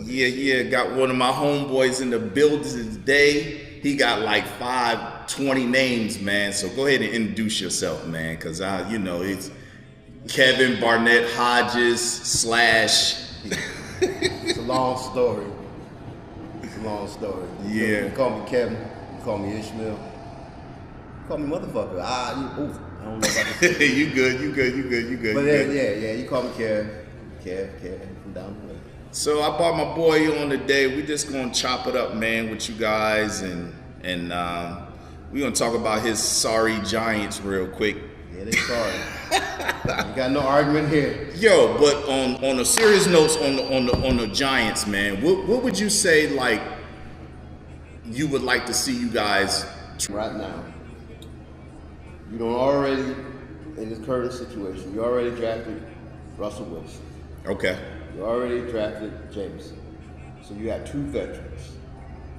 Yeah. Got one of my homeboys in the building today. He got like 20 names, man. So go ahead and introduce yourself, man, because it's Kevin Barnett Hodges / It's a long story. Yeah. You call me Kevin. You call me Ishmael. You call me motherfucker. I don't know if I can say You good. But yeah. You call me Kev from down the way. So I brought my boy on today. We just gonna chop it up, man, with you guys, and we gonna talk about his sorry Giants real quick. Yeah, they sorry. You got no argument here. Yo, but on a serious note, on the Giants, man, what would you say, like, you would like to see you guys right now? You don't already, in this current situation, you already drafted Russell Wilson. Okay. You already drafted Jameson. So you have 2 veterans,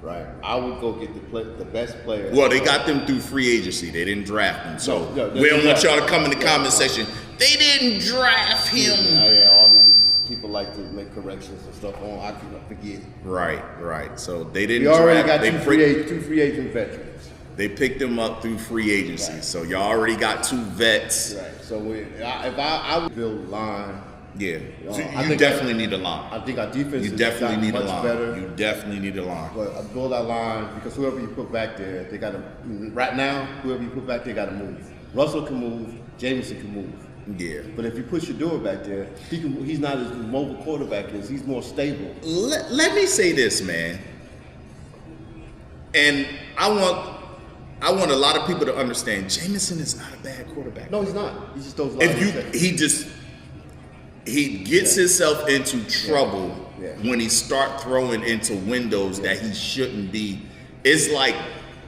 right? I would go get the best player. Well, they got them through free agency. They didn't draft them. So No, we don't want y'all to come in the comment section. They didn't draft him. Yeah, all these people like to make corrections and stuff on. I forget. Right. So they didn't You already draft. got two free agent veterans. They picked them up through free agency. Right. So y'all already got 2 vets. Right. So if I would build a line. Yeah, so you definitely need a line. I think our defense is definitely much better. You definitely need a line. But I build that line because whoever you put back there, they got to. Right now, whoever you put back there got to move. Russell can move. Jameson can move. Yeah. But if you put Shador back there, he's not as mobile quarterback as he's more stable. Let me say this, man. And I want a lot of people to understand. Jameson is not a bad quarterback. No, he's not. He just throws a lot He gets himself into trouble when he start throwing into windows that he shouldn't be. It's like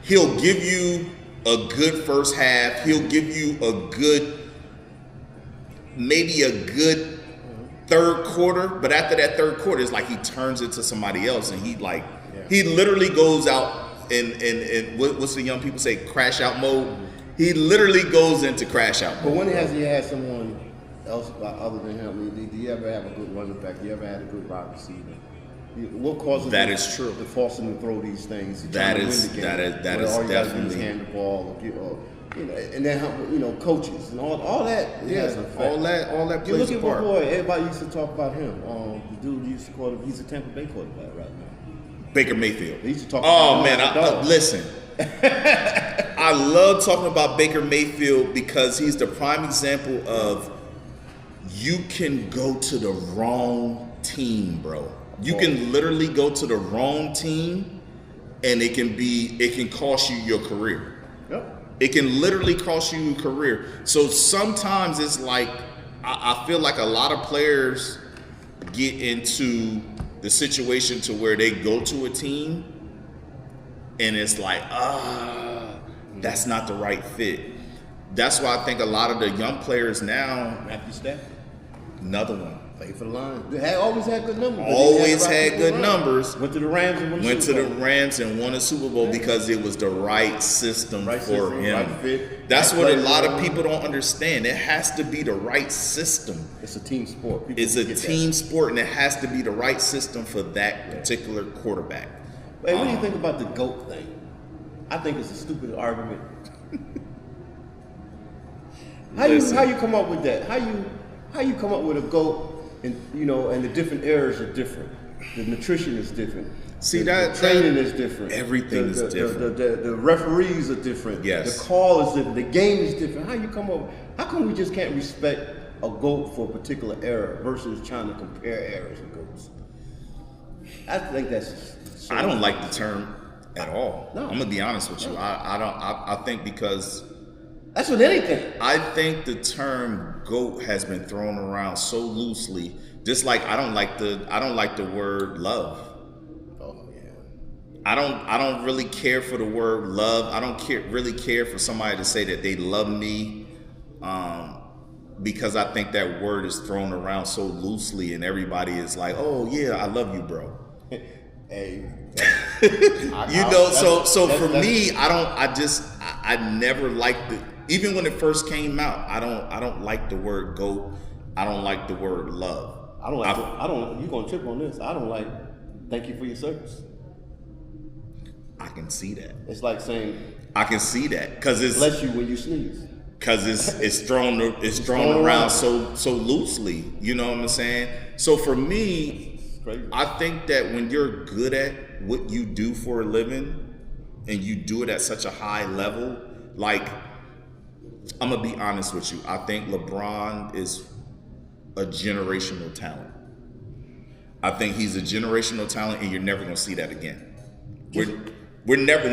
he'll give you a good first half. He'll give you maybe a good third quarter. But after that third quarter, it's like he turns into somebody else. And he literally goes out and what's the young people say, crash out mode. He literally goes into crash out mode. But when has he had someone else other than him? Do you ever have a good running back? Do you ever had a good wide receiver? What causes that is true. To force him to throw these things? That is definitely hand the ball, and then coaches and all that. Yeah, all that plays a part. You look at my boy. Everybody used to talk about him. The dude used to call him. He's a Tampa Bay quarterback right now. Baker Mayfield. They used to talk. Oh man, listen. I love talking about Baker Mayfield because he's the prime example of. You can go to the wrong team, bro. You can literally go to the wrong team and it can cost you your career. Yep. It can literally cost you your career. So sometimes it's like, I feel like a lot of players get into the situation to where they go to a team and it's like, that's not the right fit. That's why I think a lot of the young players now. Matthew Stafford. Another one. Played for the Lions. They always had good numbers. Always had good numbers. Went to the Rams and won a Super Bowl because it was the right system for him. Right fit. That's what a lot of people don't understand. It has to be the right system. It's a team sport. It's a team sport, and it has to be the right system for that particular quarterback. Hey, what do you think about the GOAT thing? I think it's a stupid argument. How you come up with that? How you come up with a GOAT? And and the different eras are different. The nutrition is different. See, the training is different. Everything is different. The referees are different. Yes. The call is different. The game is different. How come we just can't respect a GOAT for a particular era versus trying to compare eras of GOATs? I think that's. I don't like the term at all. No. I'm gonna be honest with you. I think because. That's with anything. I think the term GOAT has been thrown around so loosely, just like I don't like the word love. Oh yeah. I don't really care for the word love. I don't really care for somebody to say that they love me, because I think that word is thrown around so loosely, and everybody is like, "Oh yeah, I love you, bro." Hey, so for me, I never liked it. Even when it first came out, I don't like the word GOAT. I don't like the word love. You're gonna trip on this. I don't like Thank you for your service. I can see that. It's like saying, I can see that because it's bless you when you sneeze. Because it's thrown around so loosely. You know what I'm saying? So for me, I think that when you're good at what you do for a living and you do it at such a high level, like, I'm gonna be honest with you, I think LeBron is a generational talent. I think he's a generational talent, and you're never gonna see that again. We're never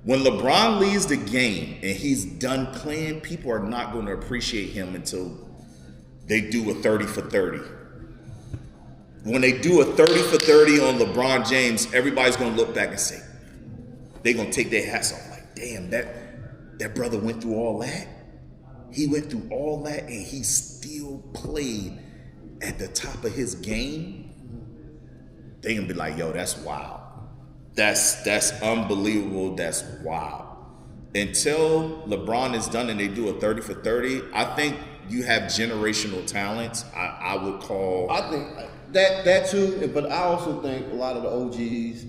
when LeBron leaves the game and he's done playing, people are not going to appreciate him until they do a 30 for 30. When they do a 30 for 30 on LeBron James, everybody's going to look back and say, they're going to take their hats off like, damn, that brother went through all that. He went through all that and he still played at the top of his game. They're going to be like, yo, that's wild. That's unbelievable. That's wild. Until LeBron is done and they do a 30 for 30, I think you have generational talents. I would call. I think that too, but I also think a lot of the OGs,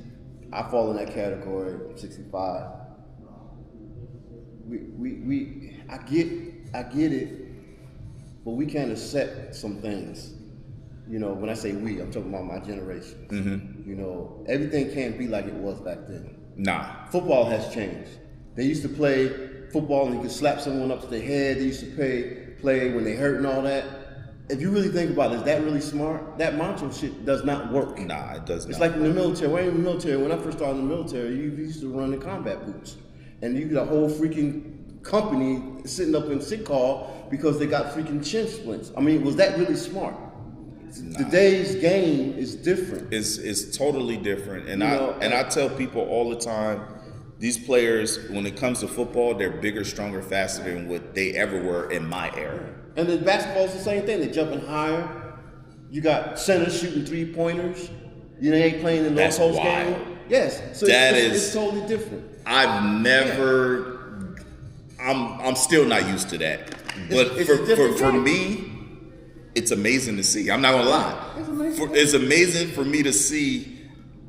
I fall in that category. 65. I get it, but we can't accept some things. You know, when I say we, I'm talking about my generation. Mm-hmm. You know, everything can't be like it was back then. Nah. Football has changed. They used to play football and you could slap someone up to their head. They used to play when they hurt and all that. If you really think about it, is that really smart? That macho shit does not work. Nah, it does not. It's like in the military. When I was in the military, when I first started in the military, you used to run in combat boots. And you got a whole freaking company sitting up in sick call because they got freaking chin splints. I mean, was that really smart? Nah. Today's game is different. It's totally different. And I tell people all the time, these players, when it comes to football, they're bigger, stronger, faster than what they ever were in my era. And then basketball's the same thing. They're jumping higher. You got centers shooting 3-pointers. You know, they ain't playing in low post game. Yes. So it's totally different. I've never I'm still not used to that. But for me, it's amazing to see. I'm not gonna lie. It's amazing for me to see.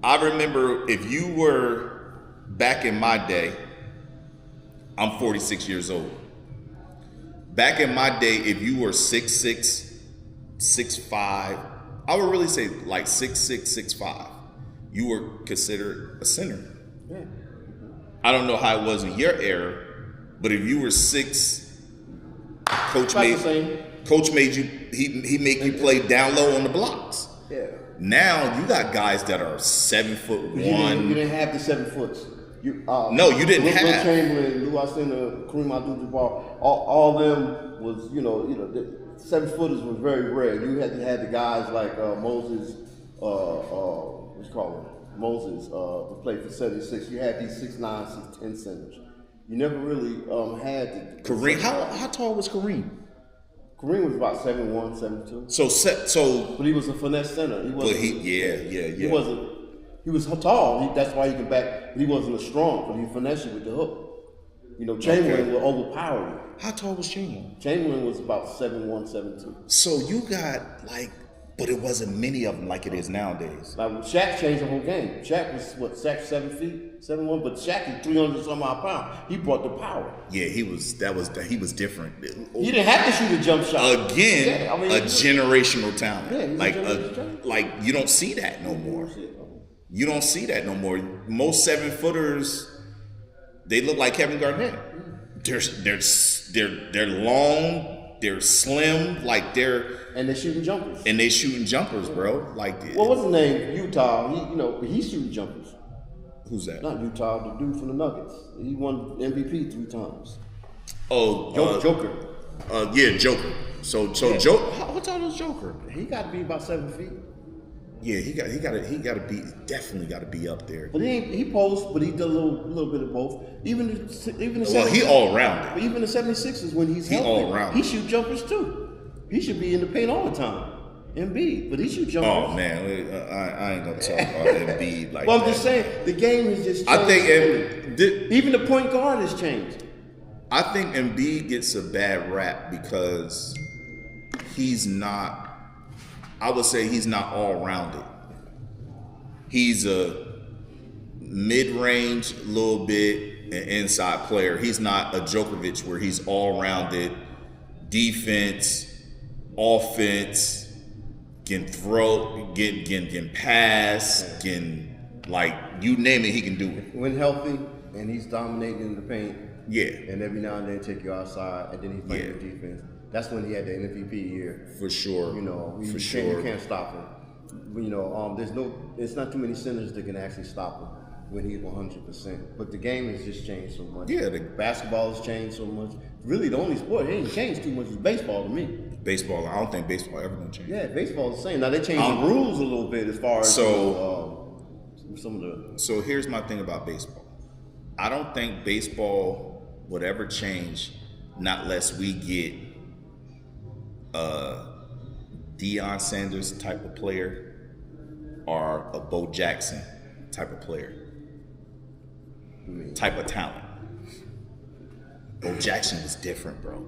I remember if you were back in my day, I'm 46 years old. Back in my day, if you were 6'6", 6'5", I would really say like 6'6", 6'5", you were considered a center. Yeah. I don't know how it was in your era, but if you were 6, coach made you. He make you play down low on the blocks. Yeah. Now you got guys that are 7'1". You didn't have the 7 foots. No, you didn't have. Will Chamberlain, Lou Alcindor, Kareem Abdul-Jabbar, all them was, the 7 footers was very rare. You had to have the guys like Moses, what's called Moses, to play for 76. You had these 6'9", 6'10" centers. You never really had the Kareem. How tall was Kareem? Kareem was about 7'1", 7'2". But he was a finesse center. He wasn't. He wasn't. He was tall. That's why he could back. He wasn't as strong, but he finessed you with the hook. Chamberlain will overpower you. How tall was Chamberlain? Chamberlain was about 7'1", 7'2". So you got but it wasn't many of them like it is nowadays. Like Shaq changed the whole game. Shaq was 7 feet, 7'1", but Shaq is 300 some odd pounds. He brought the power. Yeah, he was different. He didn't have to shoot a jump shot. Again, a generational talent. Yeah, like you don't see that no more. You don't see that no more. Most 7-footers, they look like Kevin Garnett. They're long, they're slim, and they're shooting jumpers. And they shooting jumpers, bro. What's his name? Utah. He's shooting jumpers. Who's that? Not Utah, the dude from the Nuggets. He won MVP 3 times. Oh, Joker. Yeah, Joker. So Joker. How tall is Joker? He got to be about 7 feet. Yeah, he definitely got to be up there. But he posts, but he did a little bit of both. Even the well, he all rounded. But even the 76ers when he's healthy, all rounded. He shoot jumpers too. He should be in the paint all the time. Embiid, but he shoot jumpers. Oh man, I ain't gonna talk about Embiid like well, that. I'm just saying the game has just changed. I think even the point guard has changed. I think Embiid gets a bad rap because he's not. I would say he's not all rounded. He's a mid-range, little bit, an inside player. He's not a Djokovic where he's all-rounded, defense, offense, can throw, can pass, can, like, you name it, he can do it. When healthy and he's dominating in the paint, Yeah. and every now and then take you outside, and then he's playing the defense. That's when he had the MVP year. For sure. You know, For you sure. can't stop him. You know, it's not too many centers that can actually stop him when he's 100%. But the game has just changed so much. Yeah, basketball has changed so much. Really, the only sport that ain't changed too much is baseball to me. Baseball, I don't think baseball ever gonna change. Yeah, baseball's the same. Now they changed the rules a little bit as far as some of the. So here's my thing about baseball. I don't think baseball would ever change, not less we get a Deion Sanders type of player or a Bo Jackson type of player, type of talent. Bo Jackson was different, bro.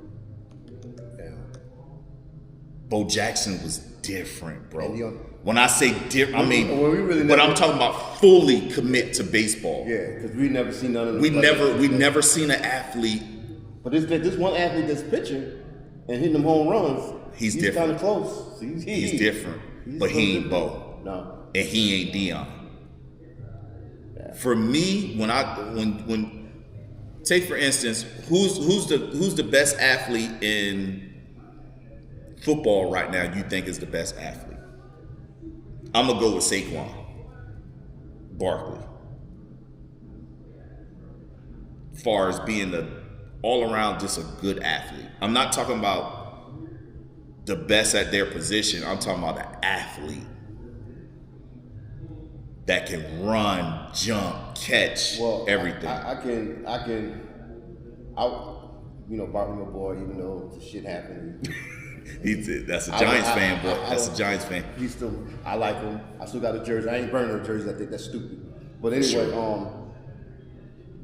Yeah. Bo Jackson was different, bro. And when I say different, I mean, really but I'm talking about fully commit to baseball. Yeah, because we never seen none of them. We never seen an athlete. But this one athlete that's pitching and hitting them home runs, He's kind of different. close. He's different, but he ain't Bo. No. And he ain't Deion. Yeah. For me, when take for instance, who's the best athlete in football right now? You think is the best athlete? I'm gonna go with Saquon Barkley. As far as being the all around just a good athlete. I'm not talking about the best at their position. I'm talking about an athlete that can run, jump, catch, everything. Barkley, my boy, even though the shit happened. That's a Giants fan, boy. That's a Giants fan. I like him. I still got a jersey. I ain't burning no jersey. I think that's stupid. But anyway, Sure.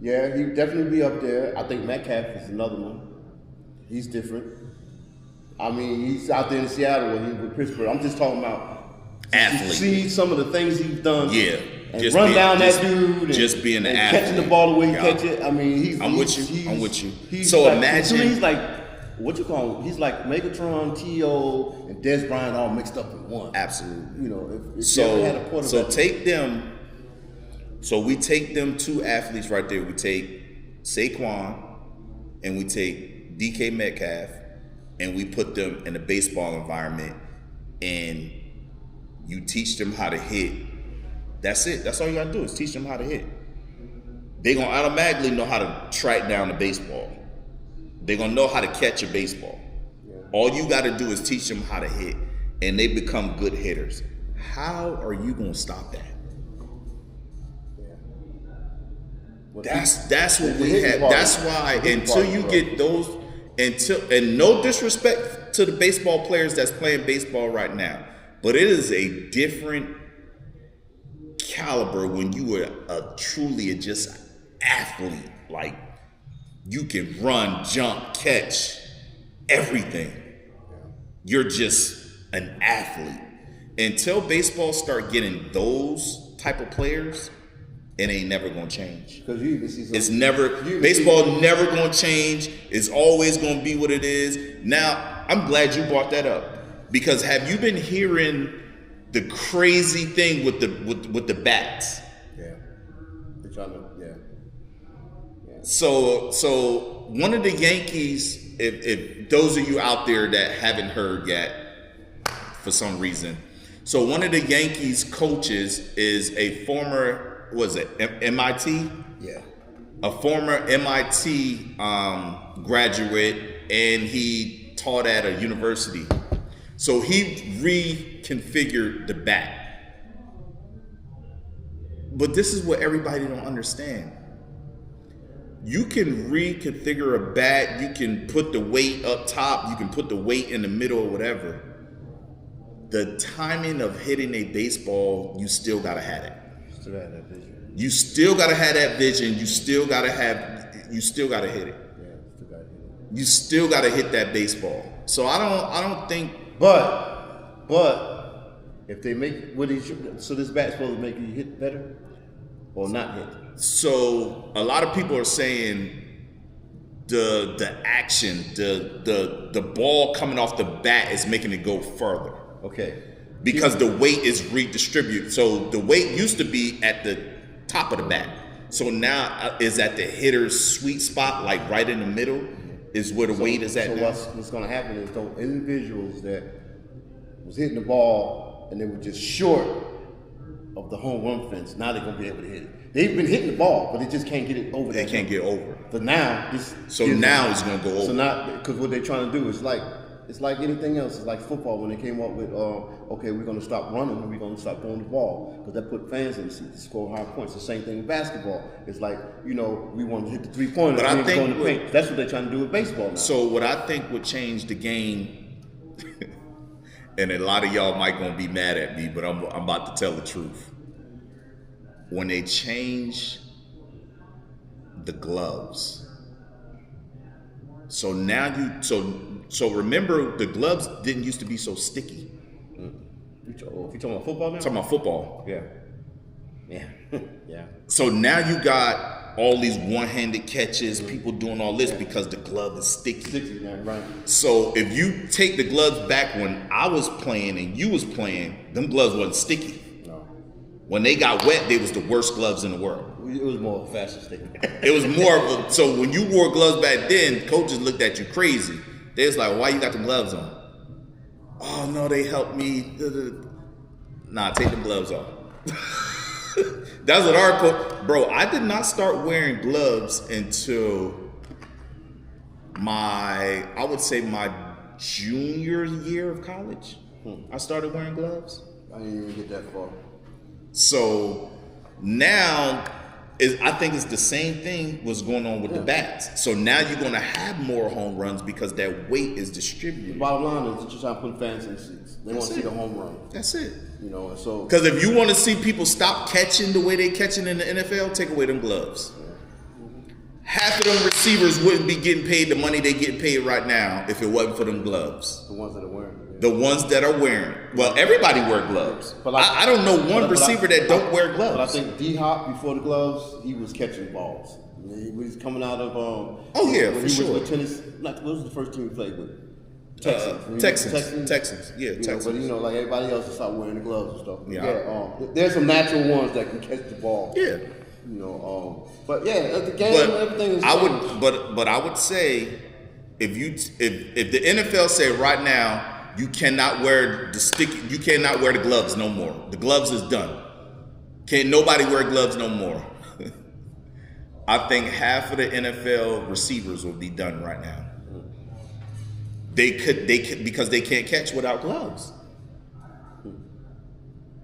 Yeah, he'd definitely be up there. I think Metcalf is another one. He's different. I mean, he's out there in Seattle when he was with Pittsburgh. I'm just talking about athlete. See some of the things he's done. Yeah. And just run down that dude. And, just being an athlete. Catching the ball the way he catch it. I mean, I'm with you. So like, imagine. He's like, what you call him? He's like Megatron, T.O., and Des Bryant all mixed up in one. Absolutely. You know, if you ever had a quarterback. So take them. So we take them two athletes right there. We take Saquon and we take DK Metcalf and we put them in a baseball environment and you teach them how to hit. That's it. That's all you gotta do is teach them how to hit. They're gonna automatically know how to track down the baseball. They're gonna know how to catch a baseball. Yeah. All you gotta do is teach them how to hit and they become good hitters. How are you gonna stop that? That's what we have. That's why until you get those, and no disrespect to the baseball players that's playing baseball right now, but it is a different caliber when you are truly just athlete. Like you can run, jump, catch, everything. You're just an athlete. Until baseball start getting those type of players, it ain't never gonna change. Because you can see it's never baseball never gonna change. It's always gonna be what it is. Now, I'm glad you brought that up because have you been hearing the crazy thing with the bats? Yeah, they're trying to. Yeah. So one of the Yankees, if those of you out there that haven't heard yet, for some reason, so one of the Yankees coaches is a former. Was it MIT? Yeah. A former MIT graduate, and he taught at a university. So he reconfigured the bat. But this is what everybody don't understand. You can reconfigure a bat, you can put the weight up top, you can put the weight in the middle or whatever. The timing of hitting a baseball, you still gotta have it. Still have that vision. You still gotta have that vision. You still gotta hit it. Yeah, still gotta hit it. You still gotta hit that baseball. So I don't think. But If they make what is so this bat's supposed to make you hit better or not hit? So a lot of people are saying the action, the ball coming off the bat is making it go further. Okay. Because the weight is redistributed. So the weight used to be at the top of the bat. So now is at the hitter's sweet spot, like right in the middle, is where the weight is at so now. what's going to happen is those individuals that was hitting the ball and they were just short of the home run fence, now they're going to be able to hit it. They've been hitting the ball, but they just can't get it over. They can't get over. But now, this so now it's going to go over. So now, because what they're trying to do is it's like anything else. It's like football when they came up with, okay, we're going to stop running and we're going to stop throwing the ball because that put fans in the seat to score high points. The same thing with basketball. It's like, we want to hit the 3-pointer. But I think the paint. That's what they're trying to do with baseball now. So what I think would change the game, and a lot of y'all might gonna be mad at me, but I'm about to tell the truth. When they change the gloves. So now so remember the gloves didn't used to be so sticky. You talking about football now? I'm talking about football. Yeah. Yeah. So now you got all these one-handed catches, people doing all this because the glove is sticky. Yeah, right. So if you take the gloves back when I was playing and you was playing, them gloves wasn't sticky. No. When they got wet, they was the worst gloves in the world. It was more fashion statement. It was more of a, so when you wore gloves back then, coaches looked at you crazy. They was like, why you got the gloves on? Oh no, they helped me. Nah, take the gloves off. That's what our coach, bro, I did not start wearing gloves until I would say my junior year of college. I started wearing gloves. I didn't even get that far. So now I think it's the same thing what's going on with the bats. So now you're going to have more home runs because that weight is distributed. The bottom line is that you're trying to put fans in the seats. They want to see the home run. That's it. You know, and so because if you want to see people stop catching the way they catching in the NFL, take away them gloves. Half of them receivers wouldn't be getting paid the money they getting paid right now if it wasn't for them gloves. The ones that are wearing. Yeah. The ones that are wearing. Well, everybody wear gloves. But I don't know one receiver that don't wear gloves. But I think D-Hop, before the gloves, he was catching balls. He was coming out of oh yeah, when for he sure. Was with tennis, like what was the first team he played with? Texans. Yeah, Texans. But like everybody else, just start wearing the gloves and stuff. Yeah. There's some natural ones that can catch the ball. Yeah. You know, but yeah, the game, everything is. But I would say, if the NFL say right now you cannot wear you cannot wear the gloves no more. The gloves is done. Can't nobody wear gloves no more. I think half of the NFL receivers will be done right now. They could because they can't catch without gloves.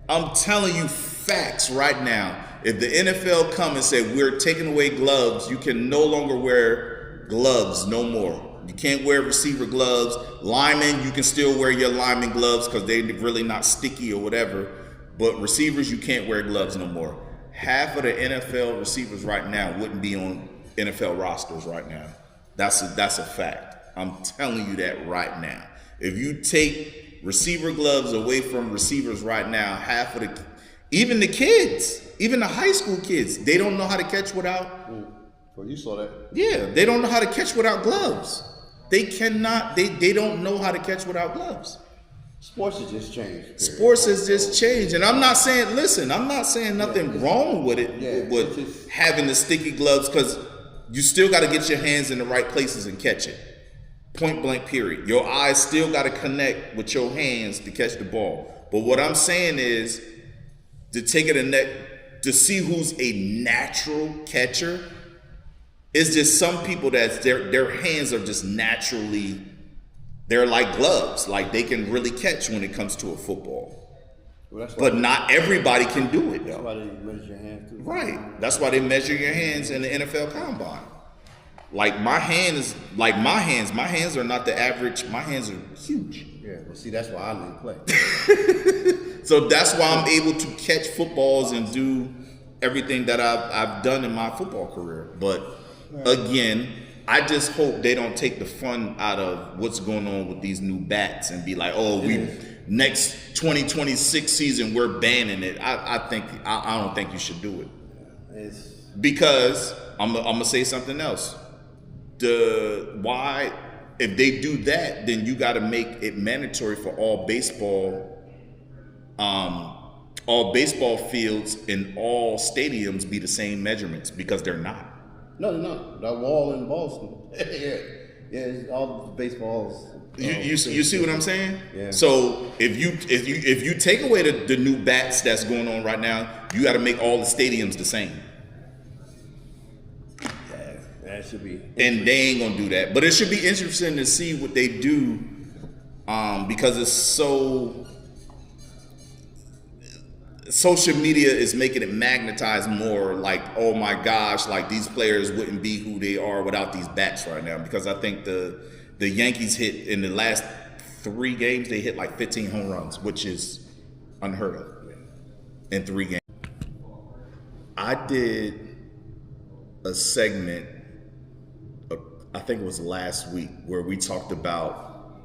I'm telling you facts right now. If the NFL come and say we're taking away gloves, you can no longer wear gloves no more. You can't wear receiver gloves. Linemen, you can still wear your lineman gloves because they're really not sticky or whatever. But receivers, you can't wear gloves no more. Half of the NFL receivers right now wouldn't be on NFL rosters right now. That's a fact. I'm telling you that right now. If you take receiver gloves away from receivers right now, even the kids, even the high school kids, they don't know how to catch without. Well, you saw that. Yeah, they don't know how to catch without gloves. They cannot. They don't know how to catch without gloves. Sports has just changed. Period. Sports has just changed, and I'm not saying. Listen, I'm not saying nothing wrong with it. Yeah, with having the sticky gloves, because you still got to get your hands in the right places and catch it. Point blank, period. Your eyes still got to connect with your hands to catch the ball. But what I'm saying is to take it to see who's a natural catcher. It's just some people that their hands are just naturally, they're like gloves. Like they can really catch when it comes to a football. Well, but not everybody can do it, though. That's why they measure your hands too. Right. That's why they measure your hands in the NFL Combine. Like my hands are not the average. My hands are huge. Yeah, well, see, that's why I didn't play. So that's why I'm able to catch footballs and do everything that I've done in my football career. But again, I just hope they don't take the fun out of what's going on with these new bats and be like, oh, next 2026 season we're banning it. I don't think you should do it. Because I'm gonna say something else. If they do that, then you got to make it mandatory for all baseball fields in all stadiums be the same measurements, because they're not. No, they're not. That wall in Boston. yeah, all the baseballs. You see what I'm saying? Yeah. So if you take away the new bats that's going on right now, you got to make all the stadiums the same. Yeah, that should be. And they ain't gonna do that. But it should be interesting to see what they do, because it's so. Social media is making it magnetized more, like, oh my gosh, like these players wouldn't be who they are without these bats right now. Because I think the Yankees hit in the last 3 games, they hit like 15 home runs, which is unheard of in 3 games. I did a segment, I think it was last week, where we talked about,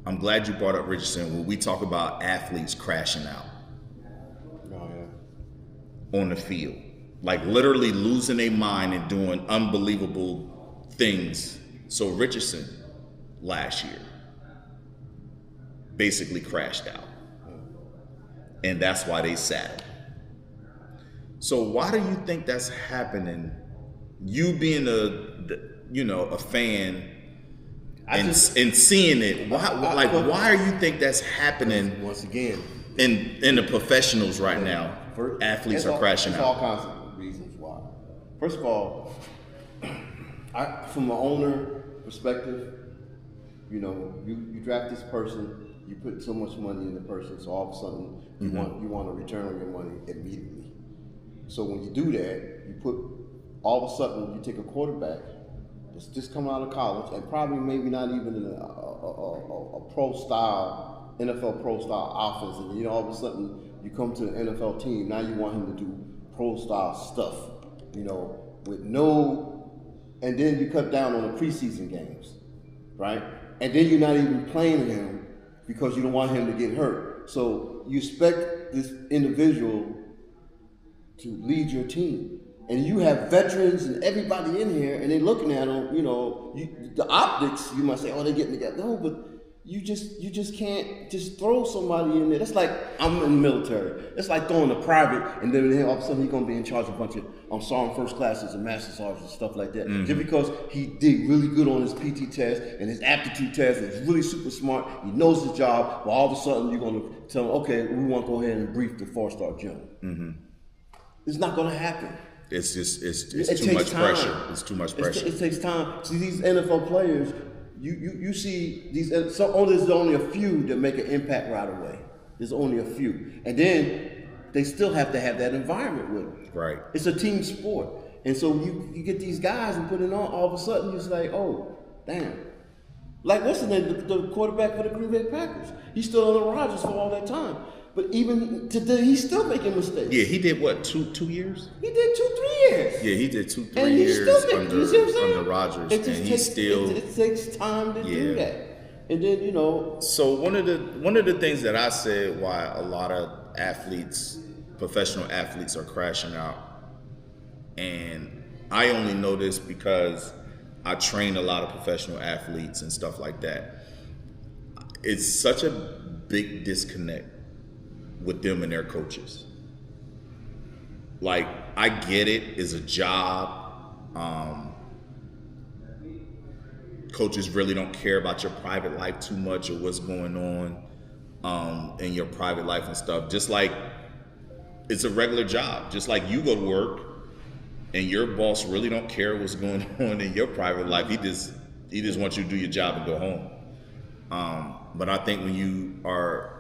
I'm glad you brought up Richardson, where we talk about athletes crashing out. On the field, like literally losing their mind and doing unbelievable things. So Richardson last year basically crashed out, and that's why they sat him. So why do you think that's happening? You being a fan and seeing it, why do you think that's happening once again in the professionals right now? Athletes are crashing out. There's all kinds of reasons why. First of all, from an owner perspective, you draft this person, you put so much money in the person, so all of a sudden you want a return on your money immediately. So when you do that, all of a sudden you take a quarterback that's just coming out of college and probably maybe not even in a pro style, NFL pro style offense, and all of a sudden you come to the NFL team, now you want him to do pro style stuff, and then you cut down on the preseason games, right? And then you're not even playing him because you don't want him to get hurt. So you expect this individual to lead your team. And you have veterans and everybody in here, and they're looking at them, the optics, you might say, oh, they're getting together. No, but you just can't just throw somebody in there. That's like, I'm in the military. It's like throwing a private, and then all of a sudden he's going to be in charge of a bunch of sergeant first classes and master sergeants and stuff like that. Just because he did really good on his PT test and his aptitude test, and he's really super smart, he knows his job, but all of a sudden you're going to tell him, okay, we want to go ahead and brief the 4-star general. It's not going to happen. It's too much pressure. It's too much pressure. It takes time. See, these NFL players, you see these. There's only a few that make an impact right away. There's only a few, and then they still have to have that environment with them. Right. It's a team sport, and so you get these guys and put it on. All of a sudden, you're just like, oh, damn. Like what's the name? The quarterback for the Green Bay Packers. He's still on the Rodgers for all that time. But even today, he's still making mistakes. Yeah, he did what, 2 years? He did 2-3 years. Yeah, he did 2-3 and years still under Rodgers, it takes time to do that. And then So one of the things that I said why a lot of professional athletes are crashing out, and I only know this because I train a lot of professional athletes and stuff like that. It's such a big disconnect with them and their coaches. Like, I get it, it's a job. Coaches really don't care about your private life too much or what's going on in your private life and stuff. Just like it's a regular job. Just like you go to work and your boss really don't care what's going on in your private life. He just wants you to do your job and go home. But I think when you are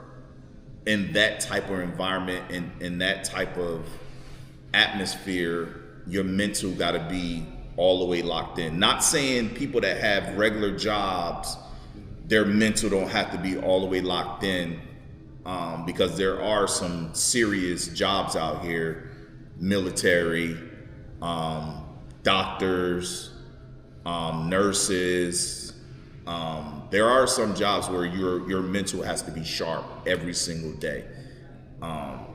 in that type of environment and in that type of atmosphere, your mental got to be all the way locked in. Not saying people that have regular jobs, their mental don't have to be all the way locked in, because there are some serious jobs out here, military, doctors, nurses, There are some jobs where your mental has to be sharp every single day. Well,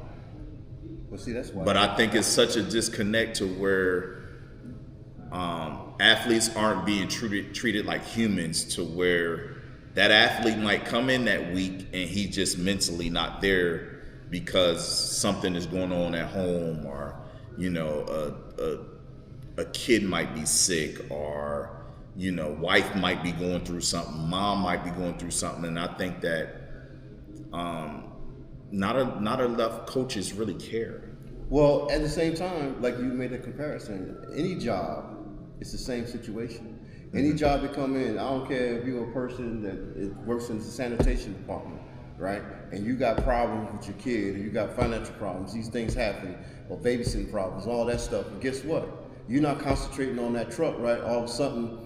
see, that's why. But I think it's such a disconnect to where athletes aren't being treated like humans, to where that athlete might come in that week and he just mentally not there because something is going on at home, or a kid might be sick, or wife might be going through something, mom might be going through something. And I think that not enough coaches really care. Well, at the same time, like you made a comparison, any job, it's the same situation. Any job that come in, I don't care if you're a person that works in the sanitation department, right? And you got problems with your kid, or you got financial problems, these things happen, or babysitting problems, all that stuff. And guess what? You're not concentrating on that truck, right? All of a sudden,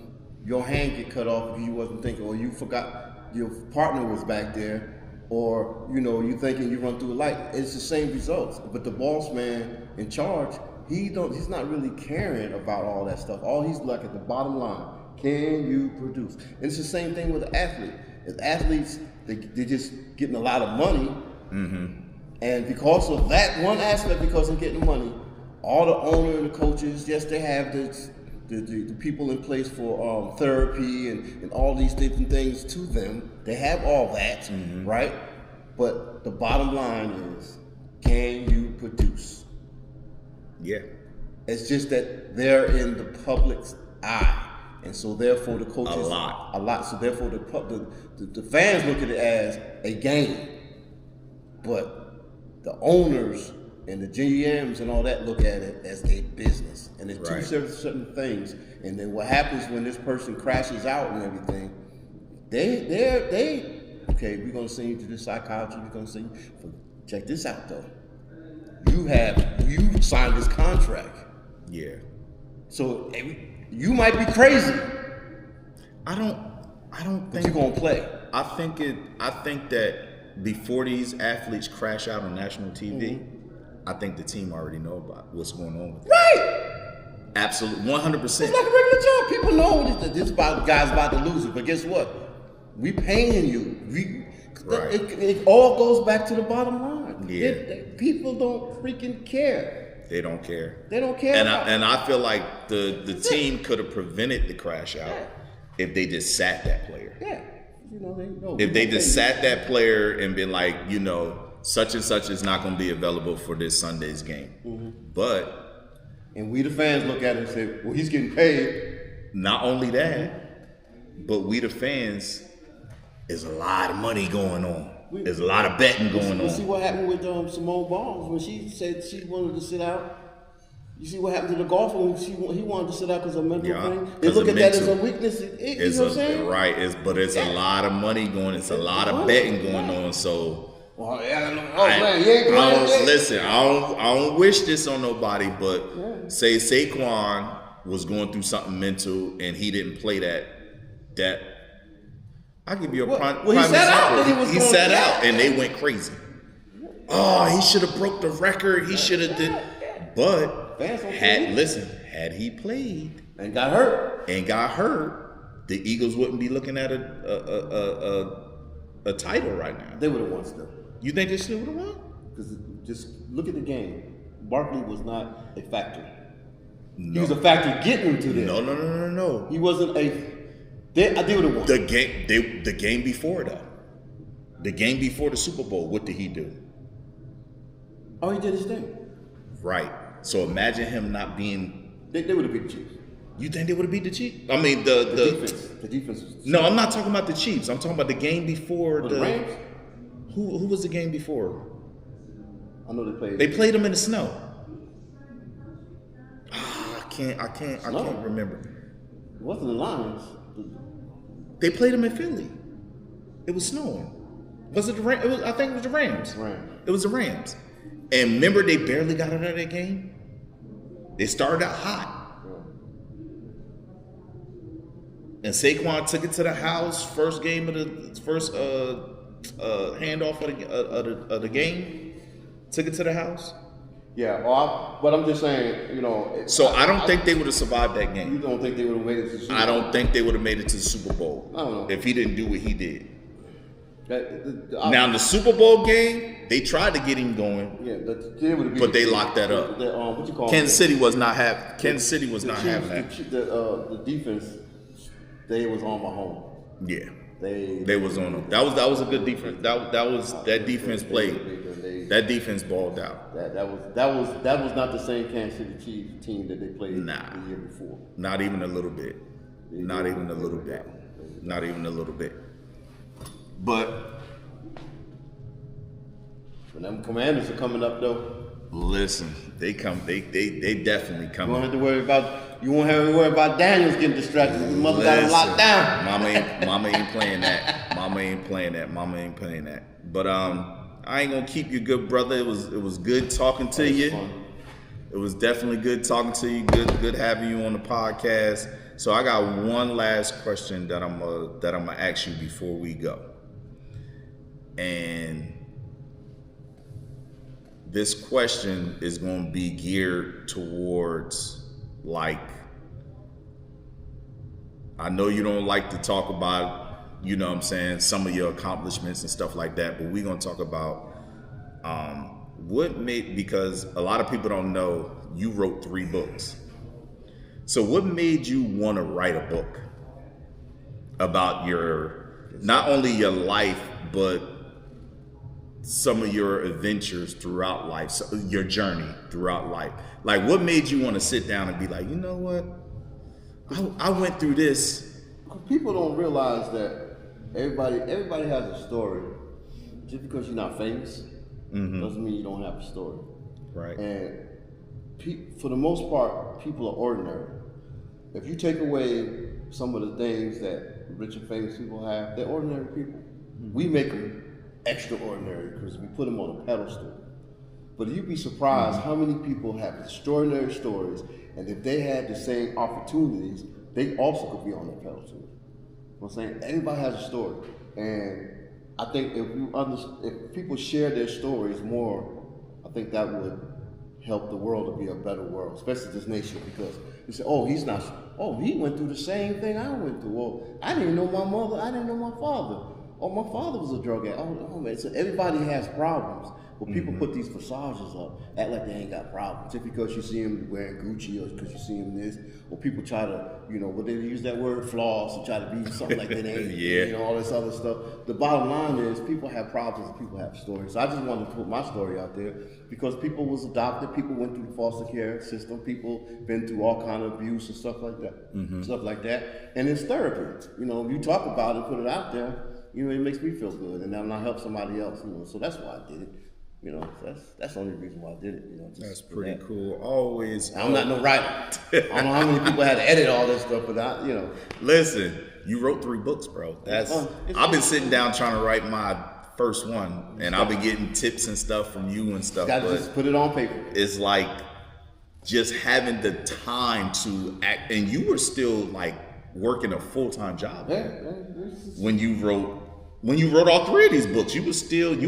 your hand get cut off because you wasn't thinking, or you forgot your partner was back there, or you thinking you run through a light. It's the same results. But the boss man in charge, he's not really caring about all that stuff. All he's like at the bottom line: can you produce? And it's the same thing with the athlete. As athletes, they're just getting a lot of money, and because of that one aspect, because of getting money, all the owner and the coaches, yes, they have the people in place for therapy and all these different things to them. They have all that, right? But the bottom line is, can you produce? Yeah. It's just that they're in the public's eye. And so therefore the coaches... A lot. So therefore the fans look at it as a game. But the owners and the GMs and all that look at it as a business. And it's two certain things. And then what happens when this person crashes out and everything, okay, we're going to send you to this psychiatry, we're going to send you... Check this out, though. You signed this contract. Yeah. So you might be crazy. I don't But think you're gonna play. I think that before these athletes crash out on national TV, I think the team already know about what's going on with them. Right. Absolutely, 100%. It's like a regular job. People know this guy's about to lose it, but guess what? We paying you. Right. It all goes back to the bottom line. Yeah. People don't freaking care. They don't care. They don't care. And I feel like the team could have prevented the crash out if they just sat that player. Yeah. They know. If they just sat that player and been like, such and such is not going to be available for this Sunday's game. And we the fans look at it and say, well, he's getting paid. Not only that, but we the fans, there's a lot of money going on. There's a lot of betting going on. You see what happened with Simone Biles when she said she wanted to sit out? You see what happened to the golfer when he wanted to sit out because of mental thing? They look at that as a weakness. You know what I'm saying? Right. But it's a lot of money going. It's a lot of betting going on. So, listen, I don't wish this on nobody, but say Saquon was going through something mental and he didn't play that. I'll give you a prime example. He sat out and they went crazy. Oh, he should have broke the record. He should have did. But had he played and got hurt, the Eagles wouldn't be looking at a title right now. They would have won still. You think they still would have won? Because just look at the game. Barkley was not a factor. No. He was a factor getting them to there. No. He wasn't a. They would have won. The game before though. The game before the Super Bowl, what did he do? Oh, he did his thing. Right. So imagine him not being. They would have beat the Chiefs. You think they would have beat the Chiefs? I mean the defense. The defense. No, I'm not talking about the Chiefs. I'm talking about the game before the Rams. Who was the game before? I know they played. They played them in the snow. I can't remember. It wasn't the Lions. They played them in Philly. It was snowing. Was it the Rams? I think it was the Rams. It was the Rams. And remember, they barely got out of that game. They started out hot. And Saquon took it to the house. First game of the first handoff of the game. Took it to the house. Yeah, but I'm just saying, you know. So I don't think they would have survived that You game. don't think they would have made it to the Super Bowl? I don't think they would have made it to the Super Bowl. I don't know. If he didn't do what he did. Now in the Super Bowl game, they tried to get him going, but they locked that up. What you call Kansas City was not having. Kansas City was not having that. The defense, they was on Mahomes. Yeah, they was on them. That was a good defense. That defense played. That defense balled out. That was not the same Kansas City Chiefs team that they played the year before. Not even a little bit. Not even a little bit. Not even a little bit. But when them Commanders are coming up though. Listen, they definitely come. You won't have to worry about Daniels getting distracted. His mother got him locked down. Mama ain't playing that. Mama ain't playing that. But I ain't gonna keep you, good brother. It was good talking to you. Fun. It was definitely good talking to you. Good having you on the podcast. So I got one last question that I'm gonna ask you before we go. And this question is going to be geared towards, like, I know you don't like to talk about, you know what I'm saying, some of your accomplishments and stuff like that, but we're going to talk about because a lot of people don't know you wrote 3 books. So what made you want to write a book about not only your life, but some of your adventures throughout life, your journey throughout life? Like, what made you want to sit down and be like, you know what? I went through this. People don't realize that everybody has a story. Just because you're not famous doesn't mean you don't have a story. Right. And for the most part, people are ordinary. If you take away some of the things that rich and famous people have, they're ordinary people. We make them extraordinary because we put them on a pedestal. But you'd be surprised how many people have extraordinary stories, and if they had the same opportunities, they also could be on that pedestal. You know what I'm saying? Everybody has a story, and I think if people share their stories more, I think that would help the world to be a better world, especially this nation, because you say, he went through the same thing I went through. Well, I didn't know my mother, I didn't know my father. Oh, my father was a drug addict. Oh man. So everybody has problems. But people put these facades up, act like they ain't got problems. Just because you see them wearing Gucci or because you see them this, or people try to, what they use that word, floss, and try to be something like they ain't. Yeah. All this other stuff. The bottom line is people have problems and people have stories. So I just wanted to put my story out there because people was adopted, people went through the foster care system, people been through all kind of abuse and stuff like that. Stuff like that. And it's therapy. If you talk about it, put it out there, it makes me feel good, and then I help somebody else. So that's why I did it. That's the only reason why I did it. That's pretty cool. Always. I'm not no writer. I don't know how many people had to edit all this stuff, but Listen, you wrote 3 books, bro. I've been sitting down trying to write my first one, and I've been getting tips and stuff from you and stuff. Got to just put it on paper. It's like just having the time to act, and you were still like working a full-time job. Yeah. When you wrote all 3 of these books, you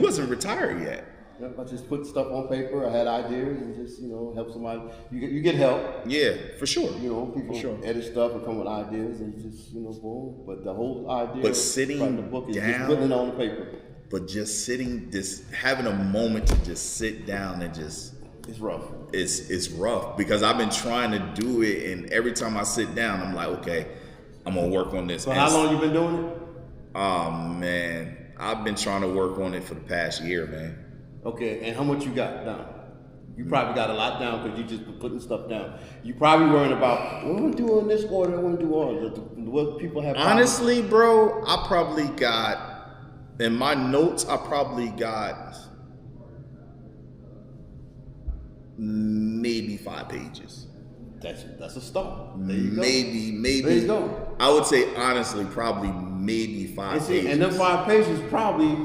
wasn't retired yet. I just put stuff on paper. I had ideas and just help somebody. You get help. Yeah, for sure. People edit stuff and come with ideas and just boom. But the whole idea of writing the book is just putting it on the paper. But just having a moment to just sit down and just. It's rough. It's rough because I've been trying to do it, and every time I sit down, I'm like, okay, I'm gonna work on this. So how long you been doing it? Oh man, I've been trying to work on it for the past year, man. Okay, and how much you got down? You probably got a lot down because you just been putting stuff down. You probably worrying about, what am I doing in this order? What am I doing? What people have problems? Honestly, bro, I probably got, in my notes, I probably got maybe 5 pages. That's a start. There you go. Maybe. There you go. I would say, honestly, probably maybe 5 pages. And them 5 pages probably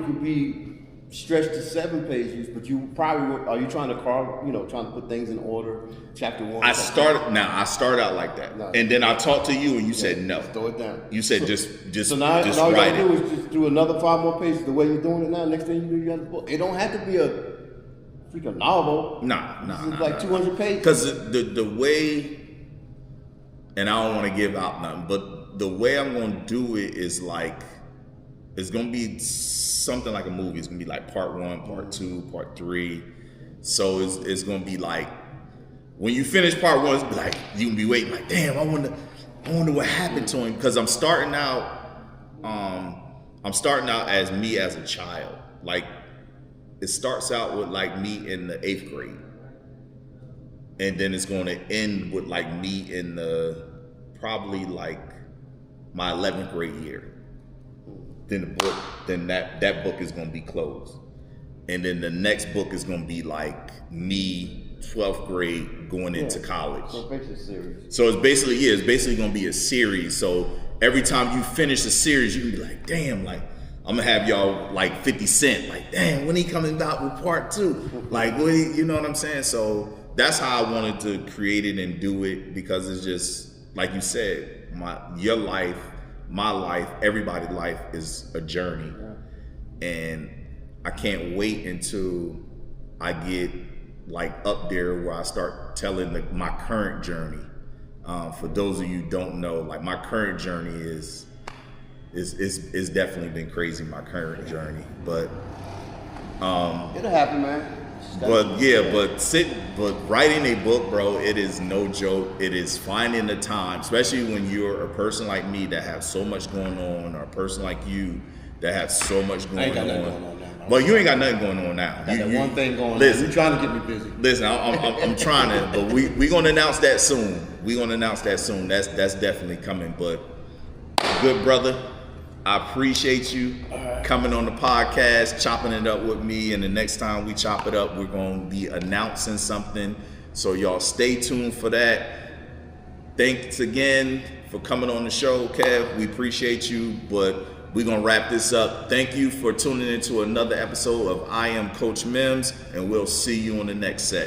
could be stretched to 7 pages, but you probably are you trying to trying to put things in order, chapter 1. I started out like that. No. And then I talked to you and you said no. Just throw it down. You said just so now just all you write gotta do is just do another 5 more pages the way you're doing it now. Next thing you do, you have the book. It don't have to be a freaking novel. Nah. It's like 200 pages. Because the way, and I don't want to give out nothing, but the way I'm going to do it is like, it's going to be something like a movie. It's going to be like part 1, part 2, part 3. So it's going to be like, when you finish part 1, it's be like, you can be waiting like, damn, I wonder what happened to him. Because I'm starting out as me as a child. Like, it starts out with like me in the 8th grade. And then it's going to end with like me in the, probably like my 11th grade year. Then that book is going to be closed. And then the next book is going to be like me, 12th grade, going into college. So it's basically a series. So it's basically going to be a series. So every time you finish a series, you can be like, damn, like, I'm gonna have y'all like 50 Cent, like, damn, when he coming out with part 2? Like, you know what I'm saying? So that's how I wanted to create it and do it, because it's just, like you said, your life, my life, everybody's life is a journey. Yeah. And I can't wait until I get like up there where I start telling my current journey. For those of you who don't know, like, my current journey is definitely been crazy, my current journey. But it'll happen, man. But writing a book, bro, it is no joke. It is finding the time, especially when you're a person like me that has so much going on, or a person like you that has so much going on. Well, you ain't got nothing going on now. I got one thing going on. Listen, You're trying to get me busy. Listen, I'm trying to, but we gonna announce that soon. That's definitely coming. But good brother, I appreciate you coming on the podcast, chopping it up with me. And the next time we chop it up, we're going to be announcing something. So y'all stay tuned for that. Thanks again for coming on the show, Kev. We appreciate you, but we're going to wrap this up. Thank you for tuning into another episode of I Am Coach Mims, and we'll see you on the next set.